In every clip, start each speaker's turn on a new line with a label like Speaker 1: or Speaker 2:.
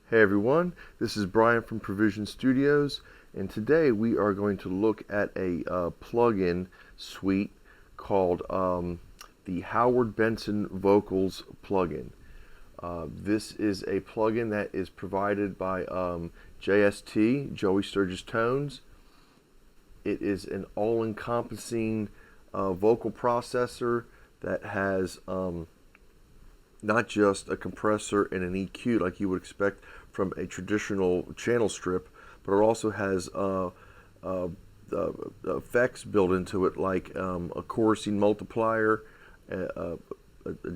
Speaker 1: Hey everyone, this is Brian from Provision Studios, and today we are going to look at a plugin suite called the Howard Benson Vocals plugin. This is a plugin that is provided by JST, Joey Sturgis Tones. It is an all-encompassing vocal processor that has not just a compressor and an EQ like you would expect from a traditional channel strip, but it also has effects built into it like a chorusing multiplier, a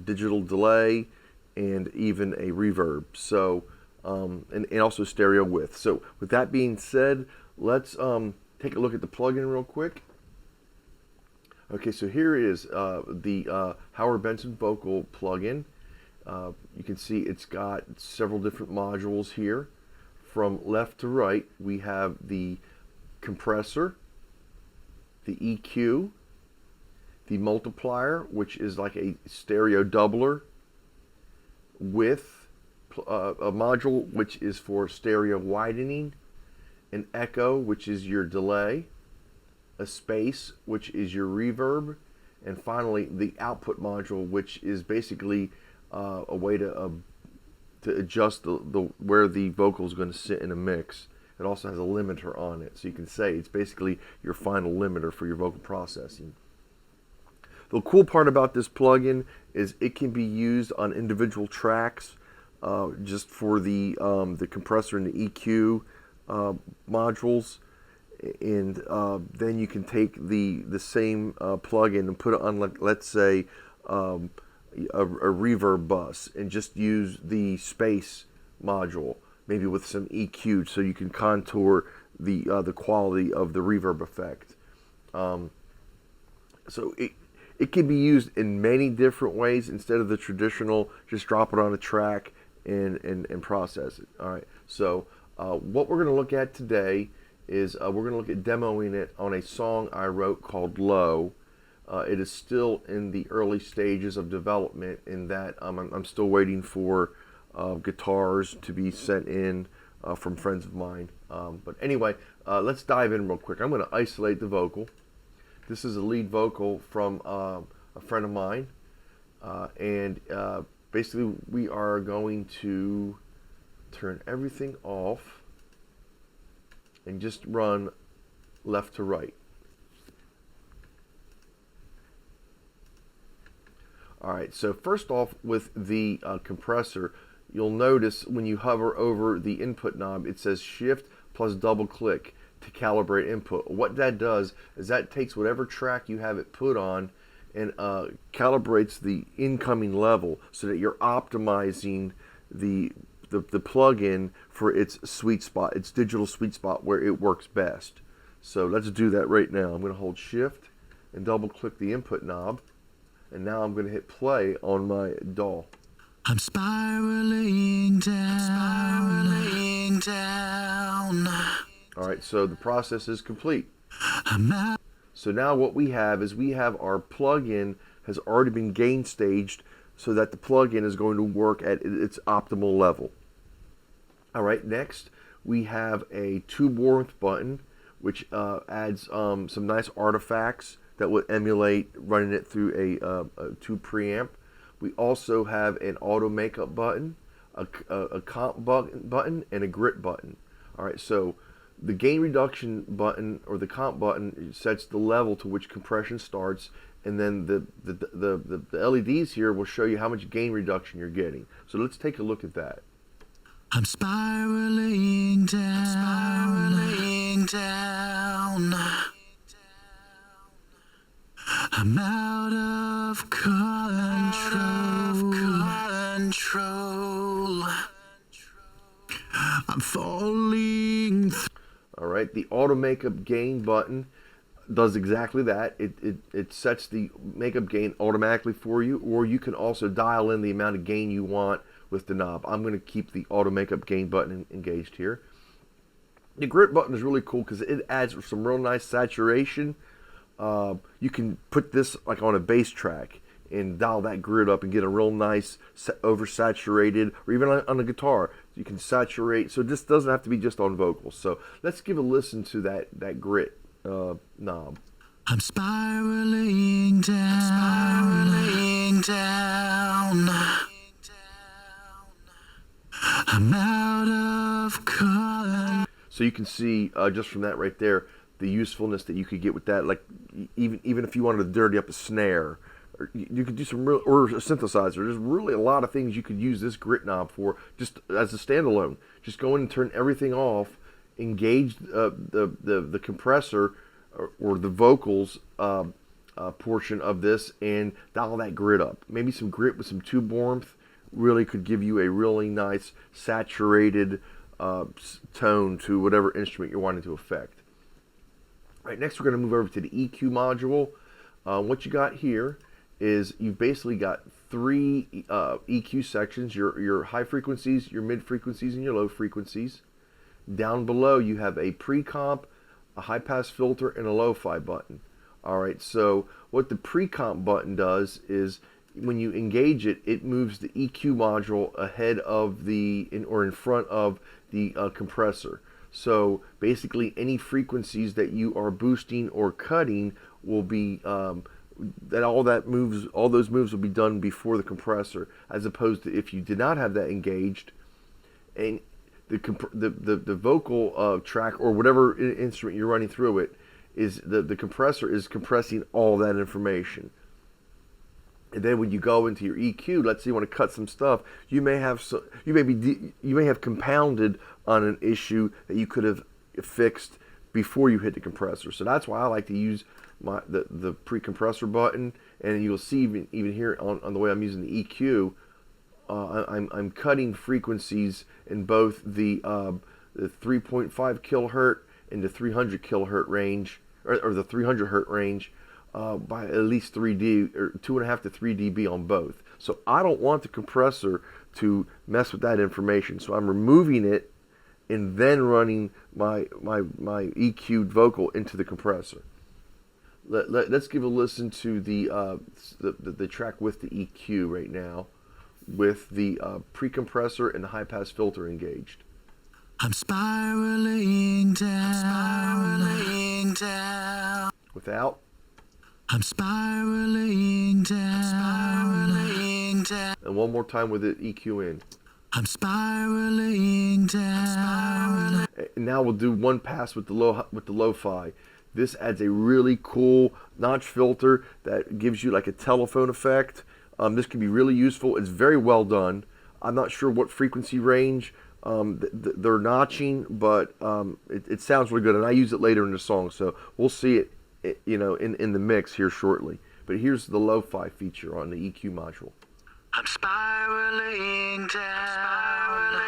Speaker 1: digital delay, and even a reverb. So, and also stereo width. So with that being said, let's take a look at the plugin real quick. Okay, so here is the Howard Benson Vocal plugin. You can see it's got several different modules here. From left to right, we have the compressor, the EQ, the multiplier, which is like a stereo doubler, with a module which is for stereo widening, an echo, which is your delay, a space, which is your reverb, and finally the output module, which is basically a way to adjust the where the vocal is going to sit in a mix. It also has a limiter on it, so you can say it's basically your final limiter for your vocal processing. The cool part about this plugin is it can be used on individual tracks, just for the compressor and the EQ modules, and then you can take the same plugin and put it on, like, let's say a reverb bus, and just use the space module, maybe with some EQ, so you can contour the quality of the reverb effect. So it can be used in many different ways instead of the traditional just drop it on a track and process it. All right. So what we're going to look at today is we're going to look at demoing it on a song I wrote called Low. It is still in the early stages of development, in that I'm still waiting for guitars to be sent in from friends of mine. But anyway, let's dive in real quick. I'm going to isolate the vocal. This is a lead vocal from a friend of mine, and basically we are going to turn everything off and just run left to right. Alright, so first off, with the compressor, you'll notice when you hover over the input knob, it says shift plus double click to calibrate input. What that does is that takes whatever track you have it put on and calibrates the incoming level so that you're optimizing the plugin for its sweet spot, its digital sweet spot, where it works best. So let's do that right now. I'm going to hold shift and double click the input knob. And now I'm going to hit play on my DAW.
Speaker 2: I'm spiraling down.
Speaker 1: All right, so the process is complete. So now what we have is our plugin has already been gain staged so that the plugin is going to work at its optimal level. All right, next we have a tube warmth button, which adds some nice artifacts that would emulate running it through a tube preamp. We also have an auto makeup button, a comp button, and a grit button. All right, so the gain reduction button, or the comp button, sets the level to which compression starts, and then the LEDs here will show you how much gain reduction you're getting. So let's take a look at that.
Speaker 2: I'm spiraling down. I'm out of control. I'm falling.
Speaker 1: All right, the auto makeup gain button does exactly that. It sets the makeup gain automatically for you, or you can also dial in the amount of gain you want with the knob. I'm going to keep the auto makeup gain button engaged here. The grit button is really cool because it adds some real nice saturation. You can put this like on a bass track, and dial that grid up and get a real nice oversaturated, or even on a guitar, you can saturate. So this doesn't have to be just on vocals. So let's give a listen to that grit knob.
Speaker 2: I'm spiraling down. I'm out of color.
Speaker 1: So you can see just from that right there, the usefulness that you could get with that. Like even if you wanted to dirty up a snare, or you could do some real, or a synthesizer. There's really a lot of things you could use this grit knob for, just as a standalone. Just go in and turn everything off, engage the compressor or the vocals portion of this, and dial that grit up. Maybe some grit with some tube warmth really could give you a really nice saturated tone to whatever instrument you're wanting to affect. All right, next we're going to move over to the EQ module. What you got here is you've basically got three EQ sections: your high frequencies, your mid frequencies, and your low frequencies. Down below you have a pre-comp, a high pass filter, and a lo-fi button. All right, so what the pre-comp button does is when you engage it, it moves the EQ module ahead of or in front of the compressor. So basically any frequencies that you are boosting or cutting will be all those moves will be done before the compressor, as opposed to if you did not have that engaged, and the vocal track or whatever instrument you're running through it is the compressor is compressing all that information. And then when you go into your EQ, let's say you want to cut some stuff, you may have compounded on an issue that you could have fixed before you hit the compressor. So that's why I like to use the pre-compressor button. And you'll see even here on the way I'm using the EQ, I'm cutting frequencies in both the 3.5 kilohertz and the 300 kilohertz range, or the 300 hertz range. By at least 3D or 2.5 to 3 dB on both. So I don't want the compressor to mess with that information. So I'm removing it and then running my EQ'd vocal into the compressor. Let's give a listen to the track with the EQ right now, with the pre-compressor and the high pass filter engaged.
Speaker 2: I'm spiraling down.
Speaker 1: Without.
Speaker 2: I'm spiraling down.
Speaker 1: And one more time with it EQ in.
Speaker 2: I'm spiraling down.
Speaker 1: And now we'll do one pass with the lo-fi. This adds a really cool notch filter that gives you like a telephone effect. This can be really useful. It's very well done. I'm not sure what frequency range they're notching, but it sounds really good. And I use it later in the song, so we'll see it in the mix here shortly. But here's the lo-fi feature on the EQ module.
Speaker 2: I'm spiraling down.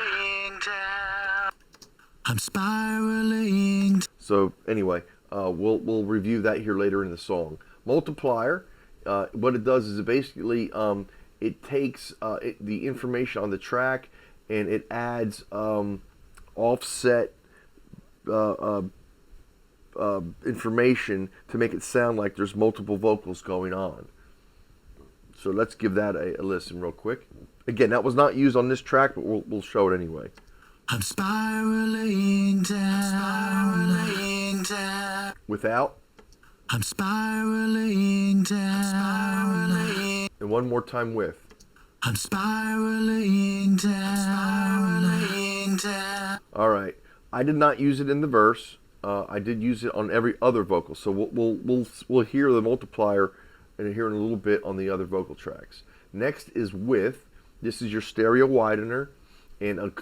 Speaker 2: I'm spiraling.
Speaker 1: So anyway, we'll review that here later in the song. Multiplier, what it does is it basically it takes the information on the track and it adds offset information to make it sound like there's multiple vocals going on. So let's give that a listen real quick. Again, that was not used on this track, but we'll show it anyway.
Speaker 2: I'm spiraling down.
Speaker 1: Without.
Speaker 2: I'm spiraling down.
Speaker 1: And one more time with.
Speaker 2: I'm spiraling down.
Speaker 1: All right. I did not use it in the verse. I did use it on every other vocal. So we'll hear the multiplier and hear in a little bit on the other vocal tracks. Next is with. This is your stereo widener, and at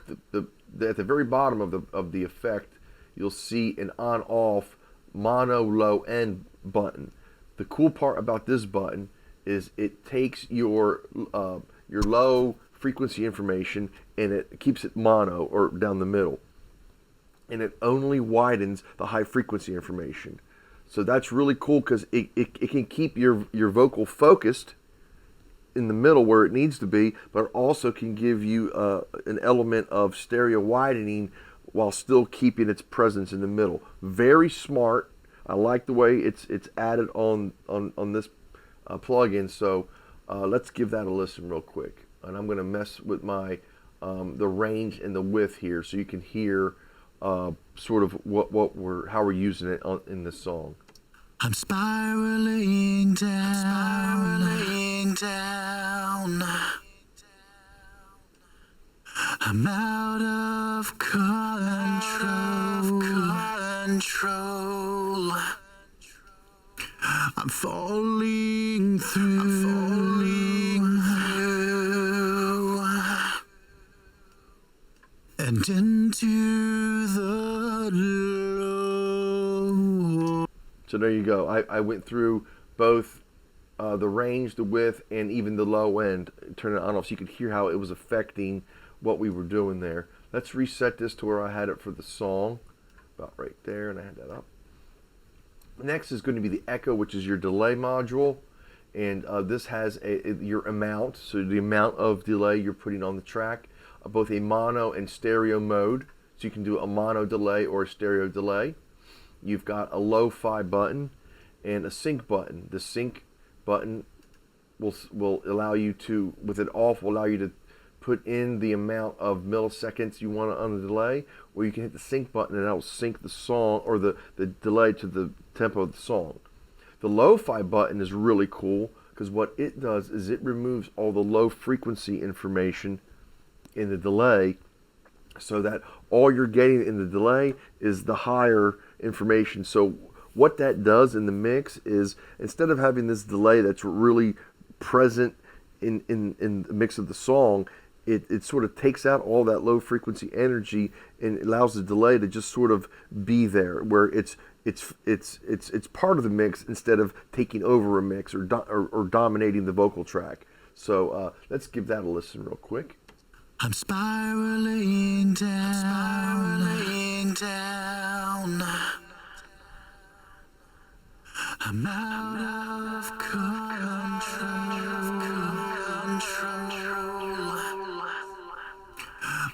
Speaker 1: the very bottom of the effect, you'll see an on-off mono low end button. The cool part about this button is it takes your low frequency information and it keeps it mono or down the middle, and it only widens the high frequency information. So that's really cool because it can keep your vocal focused in the middle where it needs to be, but it also can give you an element of stereo widening while still keeping its presence in the middle. Very smart. I like the way it's added on this plugin. So Let's give that a listen real quick. And I'm going to mess with my the range and the width here so you can hear sort of how we're using it in this song.
Speaker 2: I'm spiraling down, I'm out of control. I'm falling through, and into the low.
Speaker 1: So there you go. I went through both the range, the width, and even the low end, turn it on off so you could hear how it was affecting what we were doing there. Let's reset this to where I had it for the song, about right there, and I had that up. Next is going to be the echo, which is your delay module, and this has your amount, so the amount of delay you're putting on the track, both a mono and stereo mode, so you can do a mono delay or a stereo delay. You've got a lo-fi button and a sync button. The sync button will allow you to, with it off, will allow you to put in the amount of milliseconds you want on the delay, or you can hit the sync button and that will sync the song or the delay to the tempo of the song. The lo-fi button is really cool because what it does is it removes all the low frequency information in the delay so that all you're getting in the delay is the higher information. So what that does in the mix is, instead of having this delay that's really present in the mix of the song, it sort of takes out all that low frequency energy and allows the delay to just sort of be there, where it's part of the mix instead of taking over a mix or dominating the vocal track. So let's give that a listen real quick.
Speaker 2: I'm spiraling down, I'm out of control.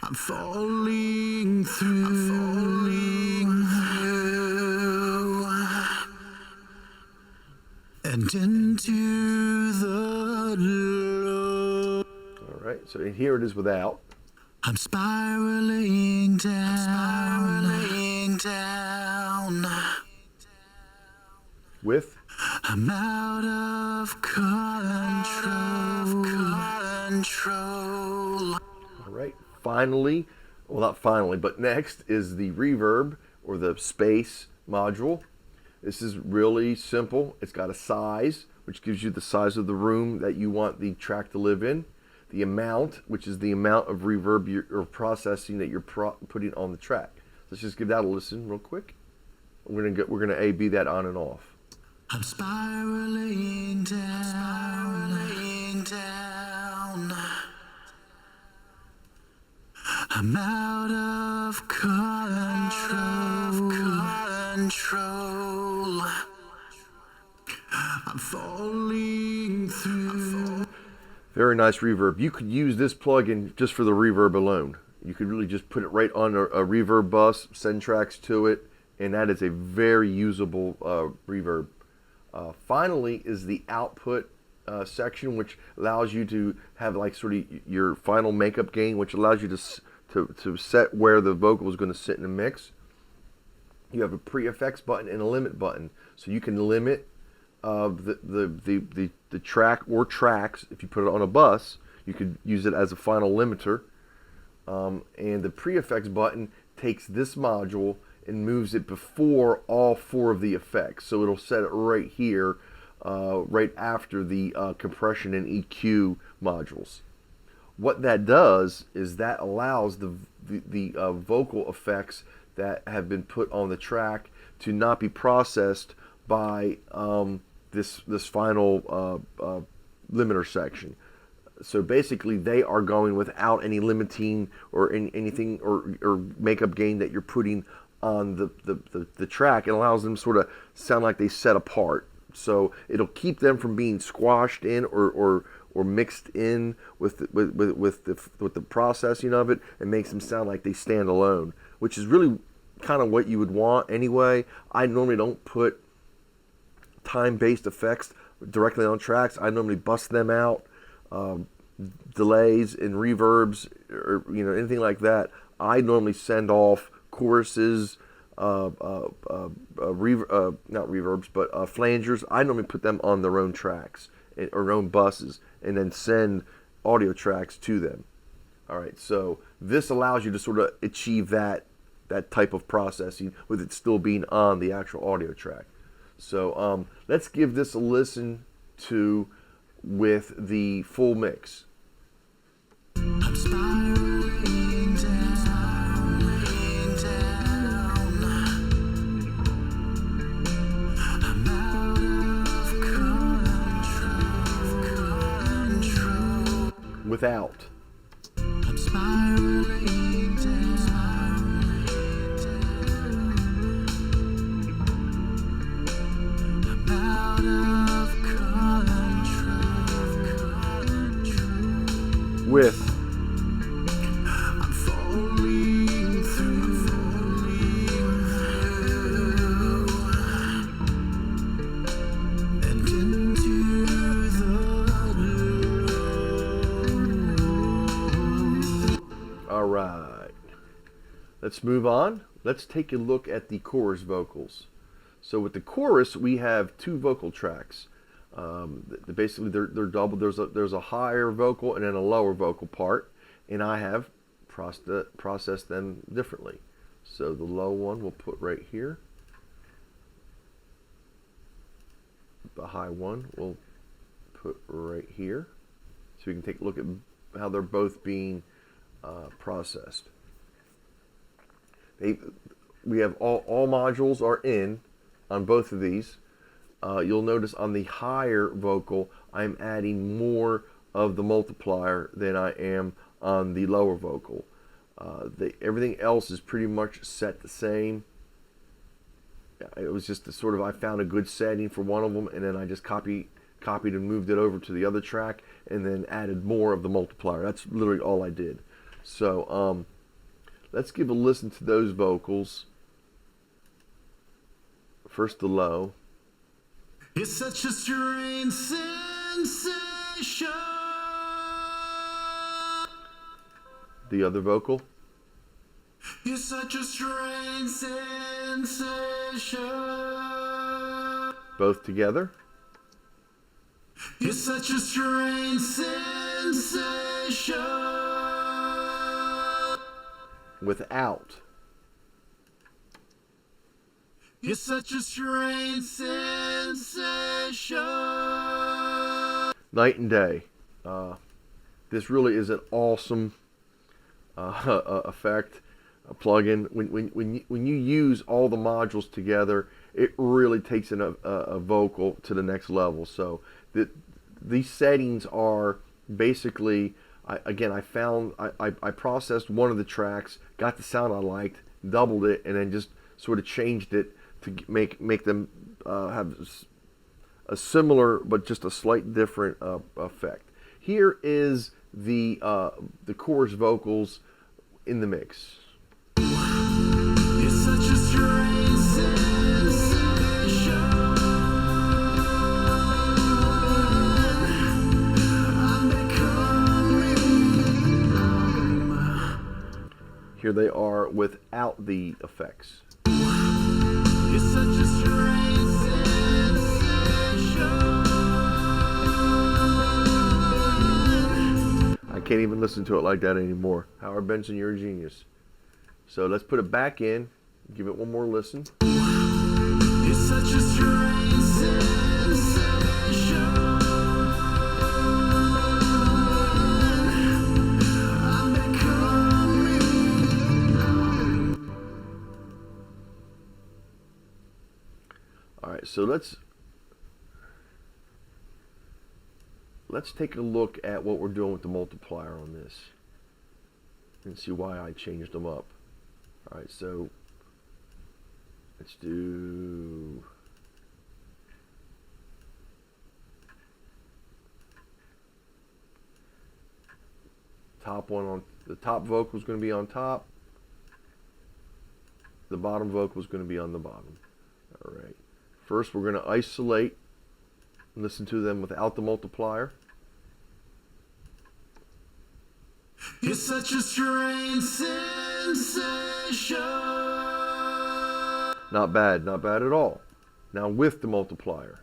Speaker 2: I'm falling through, and into the low.
Speaker 1: All right, so here it is without.
Speaker 2: I'm spiraling down.
Speaker 1: With.
Speaker 2: I'm out of control.
Speaker 1: All right, finally, well, not finally, but next is the reverb or the space module. This is really simple. It's got a size, which gives you the size of the room that you want the track to live in. The amount, which is the amount of reverb or processing that you're putting on the track. Let's just give that a listen real quick. We're gonna A/B that on and off.
Speaker 2: I'm spiraling down. I'm out of control. I'm falling through.
Speaker 1: Very nice reverb. You could use this plugin just for the reverb alone. You could really just put it right on a reverb bus, send tracks to it, and that is a very usable reverb. Finally is the output section, which allows you to have like sort of your final makeup gain, which allows you to set where the vocal is going to sit in the mix. You have a pre-effects button and a limit button, so you can limit the track or tracks. If you put it on a bus, you could use it as a final limiter. And the pre-effects button takes this module and moves it before all four of the effects. So it'll set it right here, right after the compression and EQ modules. What that does is that allows the vocal effects that have been put on the track to not be processed by this final limiter section. So basically they are going without any limiting or anything or makeup gain that you're putting on the track. It allows them sort of sound like they set apart. So it'll keep them from being squashed in or mixed in with the processing of it, and makes them sound like they stand alone, which is really kind of what you would want anyway. I normally don't put time-based effects directly on tracks, I normally bust them out. Delays and reverbs, or anything like that, I normally send off choruses, not reverbs, but flangers. I normally put them on their own tracks or own buses, and then send audio tracks to them. All right, so this allows you to sort of achieve that type of processing with it still being on the actual audio track. So let's give this a listen to with the full mix.
Speaker 2: I'm spiraling down. I'm out of control.
Speaker 1: Without.
Speaker 2: I'm spiraling down. I'm out of control.
Speaker 1: With.
Speaker 2: I'm falling through. And into the blue.
Speaker 1: All right. Let's move on. Let's take a look at the chorus vocals. So with the chorus, we have two vocal tracks. Basically, they're double. There's a higher vocal and then a lower vocal part, and I have processed them differently. So the low one we'll put right here. The high one we'll put right here. So we can take a look at how they're both being processed. We have all modules are in on both of these. You'll notice on the higher vocal, I'm adding more of the multiplier than I am on the lower vocal. Everything else is pretty much set the same. It was just I found a good setting for one of them, and then I just copied and moved it over to the other track, and then added more of the multiplier. That's literally all I did. So let's give a listen to those vocals. First the low.
Speaker 2: It's such a strange sensation.
Speaker 1: The other vocal.
Speaker 2: It's such a strange sensation.
Speaker 1: Both together.
Speaker 2: It's such a strange sensation.
Speaker 1: Without.
Speaker 2: It's such a strange sensation.
Speaker 1: Night and day. This really is an awesome effect, a plugin. When you use all the modules together, it really takes a vocal to the next level. So these settings are basically, I processed one of the tracks, got the sound I liked, doubled it, and then just sort of changed it to make them have a similar but just a slight different effect. Here is the chorus vocals in the mix.
Speaker 2: It's such a strange sensation. I'm becoming numb.
Speaker 1: Here they are without the effects.
Speaker 2: It's such a strange sensation.
Speaker 1: I can't even listen to it like that anymore. Howard Benson, you're a genius. So let's put it back in, give it one more listen.
Speaker 2: It's such a strange sensation. I'm becoming numb.
Speaker 1: All right, so let's take a look at what we're doing with the multiplier on this and see why I changed them up. All right, so let's do top one. On the top vocal is going to be on top, the bottom vocal is going to be on the bottom. All right, first we're going to isolate Listen to them without the multiplier.
Speaker 2: It's such a strange sensation.
Speaker 1: Not bad, not bad at all. Now with the multiplier.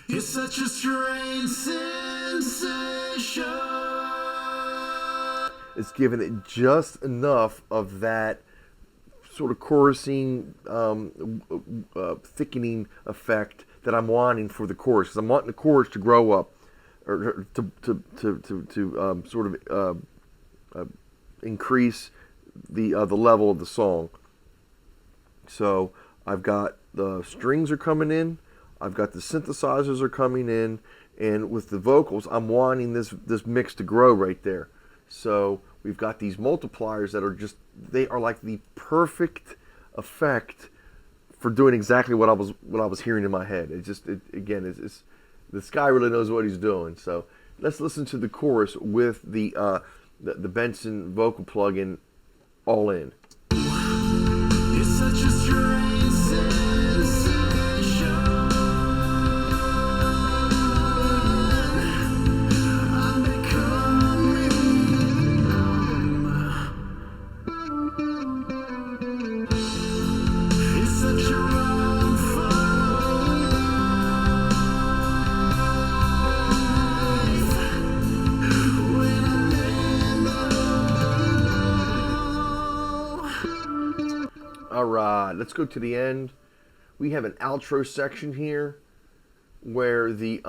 Speaker 2: It's such a strange sensation.
Speaker 1: It's given it just enough of that sort of chorusing, thickening effect that I'm wanting for the chorus. Because I'm wanting the chorus to grow up, or to sort of increase the level of the song. So I've got the strings are coming in, I've got the synthesizers are coming in, and with the vocals, I'm wanting this mix to grow right there. So we've got these multipliers that are just, they are like the perfect effect for doing exactly what I was hearing in my head. It's this guy really knows what he's doing. So let's listen to the chorus with the Benson vocal plugin all in.
Speaker 2: It's such a strange sensation. I'm becoming numb. It's such a wrong when I'm in the
Speaker 1: All right, let's go to the end. We have an outro section here where the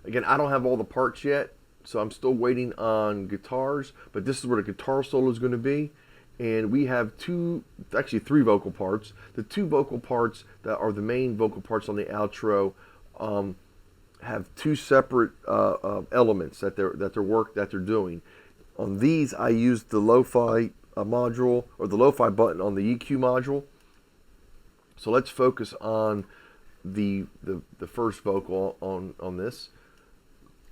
Speaker 1: again, I don't have all the parts yet, so I'm still waiting on guitars, but this is where the guitar solo is going to be. And we have three vocal parts. The two vocal parts that are the main vocal parts on the outro have two separate elements that they're doing. On these, I used the lo-fi module, or the lo-fi button on the EQ module. So let's focus on the first vocal on this.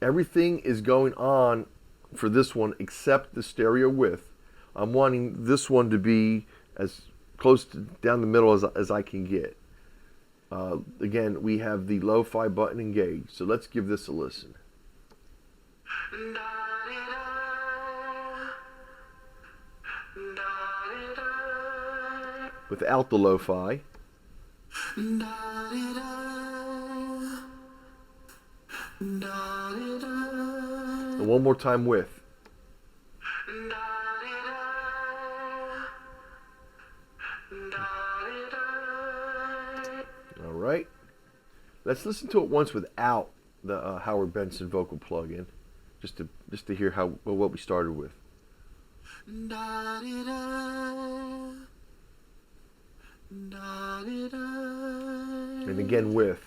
Speaker 1: Everything is going on for this one except the stereo width. I'm wanting this one to be as close to down the middle as I can get. Again, we have the lo-fi button engaged, so let's give this a listen. Without the lo-fi. And one more time with. All right. Let's listen to it once without the Howard Benson vocal plugin, just to hear what we started with. And again with.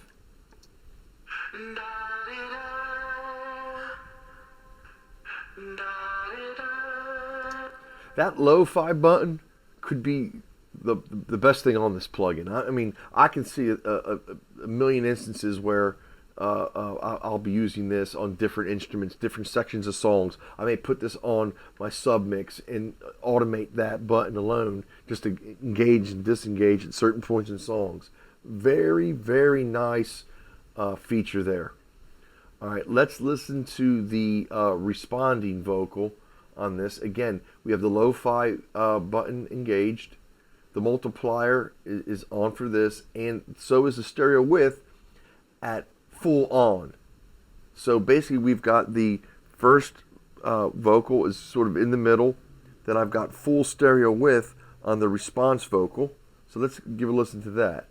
Speaker 1: That lo-fi button could be the best thing on this plugin. I mean, I can see a million instances where I'll be using this on different instruments, different sections of songs. I may put this on my sub mix and automate that button alone just to engage and disengage at certain points in songs. Very, very nice feature there. All right, let's listen to the responding vocal on this. Again, we have the lo-fi button engaged. The multiplier is on for this, and so is the stereo width at full on. So basically we've got the first vocal is sort of in the middle, then I've got full stereo width on the response vocal. So let's give a listen to that.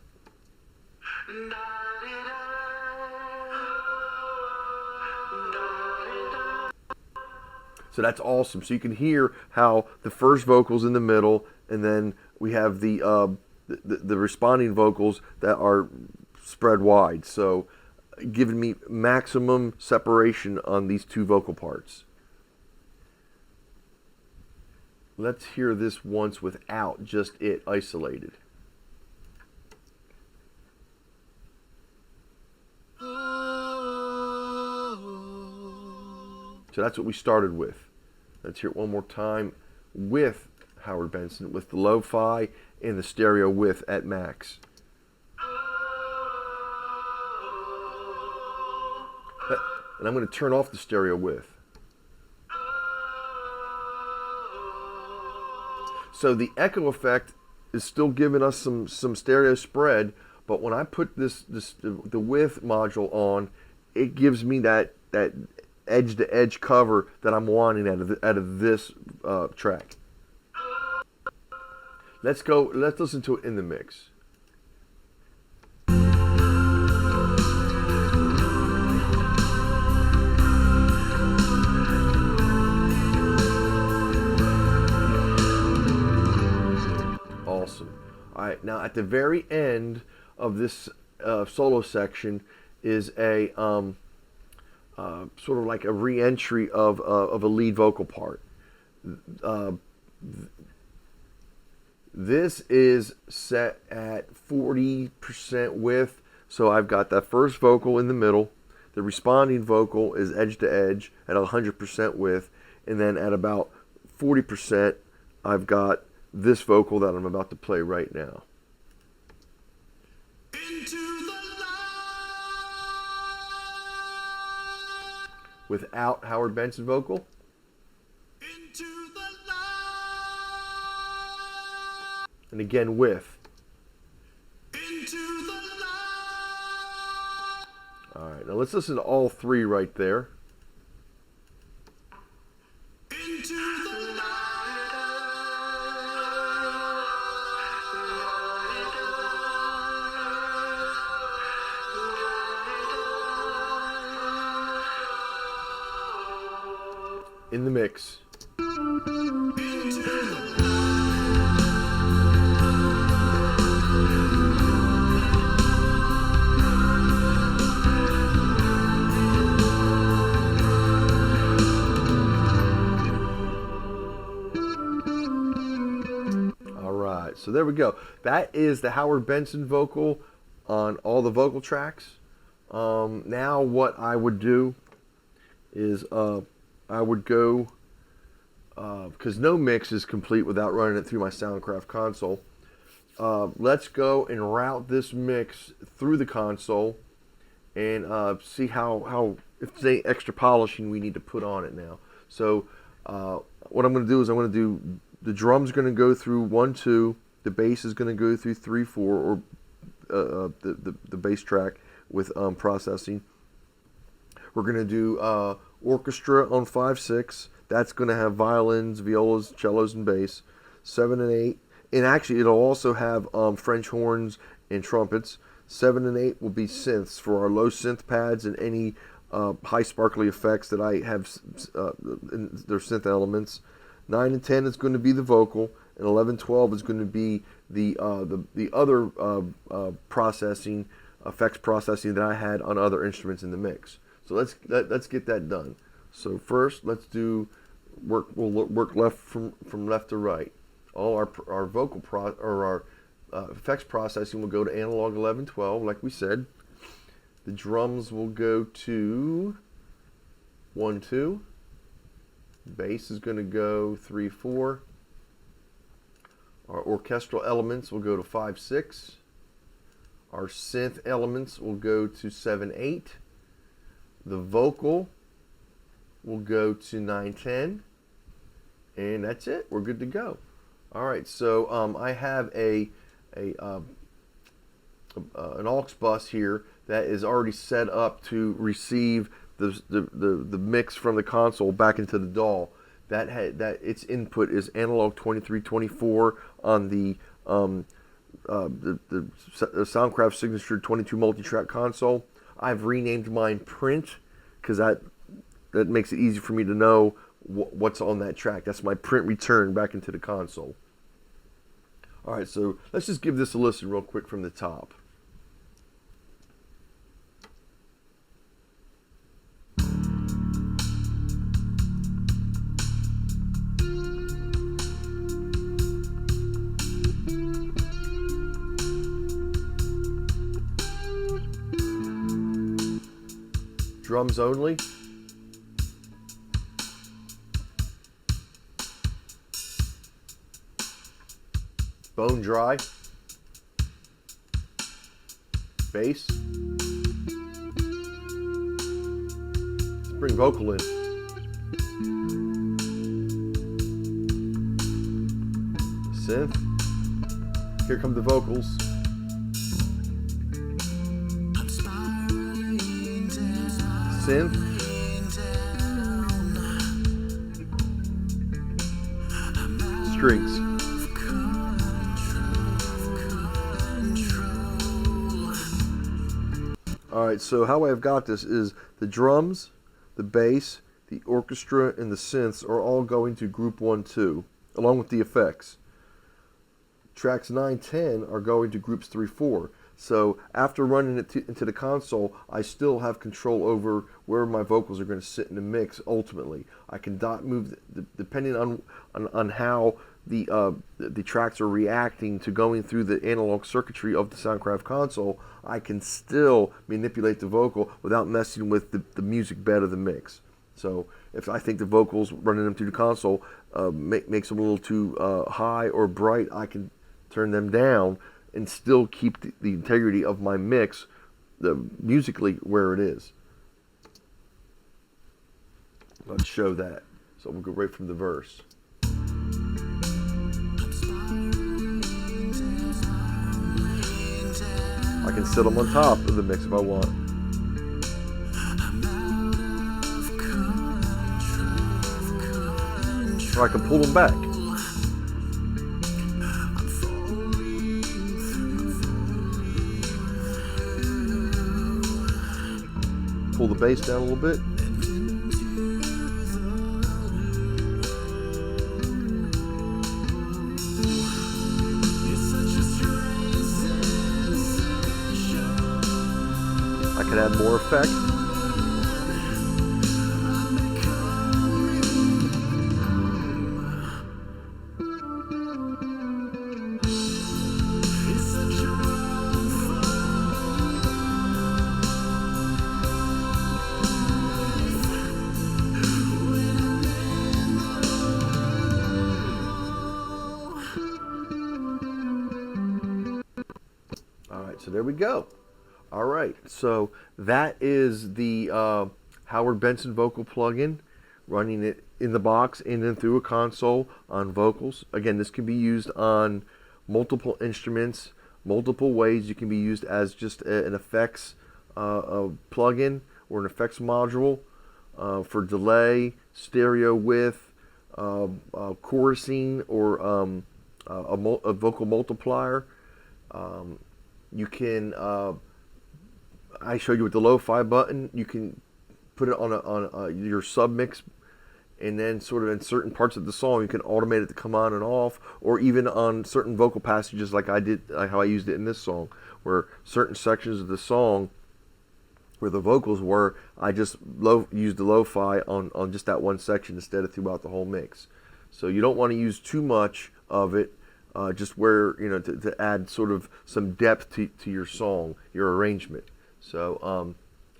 Speaker 1: So that's awesome. So you can hear how the first vocal's in the middle, and then we have the responding vocals that are spread wide. So giving me maximum separation on these two vocal parts. Let's hear this once without just it isolated. So that's what we started with. Let's hear it one more time with Howard Benson, with the lo-fi and the stereo width at max. and I'm going to turn off the stereo width. So the echo effect is still giving us some stereo spread, but when I put the width module on, it gives me that edge to edge cover that I'm wanting out of this track. Let's listen to it in the mix. Awesome. All right, now at the very end of this solo section is a sort of like a re-entry of a lead vocal part. This is set at 40% width, so I've got that first vocal in the middle. The responding vocal is edge to edge at 100% width, and then at about 40%, I've got this vocal that I'm about to play right now. Without Howard Benson vocal. And again with. All right, now let's listen to all three right there. In the mix. All right, so there we go. That is the Howard Benson vocal on all the vocal tracks. Now what I would do is I would go, because no mix is complete without running it through my Soundcraft console. Let's go and route this mix through the console and see how if there's any extra polishing we need to put on it now. So what I'm going to do is I'm going to do, the drum's going to go through 1, 2, the bass is going to go through 3, 4, or the bass track with processing. We're going to do orchestra on 5, 6. That's going to have violins, violas, cellos, and bass. 7 and 8. And actually, it'll also have French horns and trumpets. 7 and 8 will be synths for our low synth pads and any high sparkly effects that I have in their synth elements. 9 and 10 is going to be the vocal, and 11, 12 is going to be the other processing, effects processing that I had on other instruments in the mix. So let's get that done. So first, let's do work. We'll work left from left to right. All our vocal our effects processing will go to analog 11, 12, like we said. The drums will go to 1, 2. Bass is going to go 3, 4. Our orchestral elements will go to 5, 6. Our synth elements will go to 7, 8. The vocal will go to 9, 10. And that's it. We're good to go. All right. So I have an aux bus here that is already set up to receive the mix from the console back into the DAW. That its input is analog 2324 on the Soundcraft Signature 22 multi-track console. I've renamed mine Print because that makes it easy for me to know what's on that track. That's my print return back into the console. All right, so let's just give this a listen real quick from the top. Drums only. Bone dry. Bass. bring vocal in. Synth. Here come the vocals. Synth. Strings. Alright, so how I've got this is the drums, the bass, the orchestra, and the synths are all going to group 1, 2, along with the effects. Tracks 9, 10 are going to groups 3, 4. So after running it into the console, I still have control over where my vocals are going to sit in the mix ultimately. I can dot move, depending on how the tracks are reacting to going through the analog circuitry of the Soundcraft console, I can still manipulate the vocal without messing with the music bed of the mix. So if I think the vocals running them through the console makes them a little too high or bright, I can turn them down and still keep the integrity of my mix musically where it is. Let's show that. So we'll go right from the verse. I can sit them on top of the mix if I want. Or I can pull them back. Pull the bass down a little bit. I can add more effect. Alright, so there we go. Alright, so that is the Howard Benson vocal plugin, running it in the box and then through a console on vocals. Again, this can be used on multiple instruments, multiple ways. You can be used as just an effects plugin or an effects module for delay, stereo width, chorusing, or a vocal multiplier. You can I showed you with the lo-fi button, you can put it on your submix, and then sort of in certain parts of the song you can automate it to come on and off, or even on certain vocal passages like I did, how I used it in this song, where certain sections of the song where the vocals were, I just used the lo-fi on just that one section instead of throughout the whole mix. So you don't want to use too much of it, just where, you know, to add sort of some depth to your song, your arrangement. So,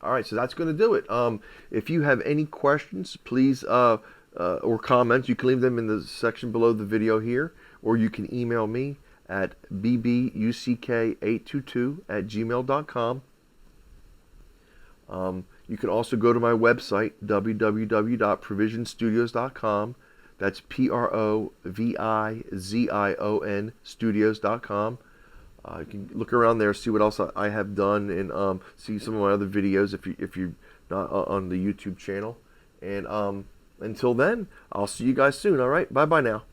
Speaker 1: all right, so that's going to do it. If you have any questions, please, or comments, you can leave them in the section below the video here, or you can email me at bbuck822@gmail.com. You can also go to my website, www.provisionstudios.com. That's PROVIZION studios.com. You can look around there, see what else I have done, and see some of my other videos if you're not on the YouTube channel. And until then, I'll see you guys soon. All right, bye-bye now.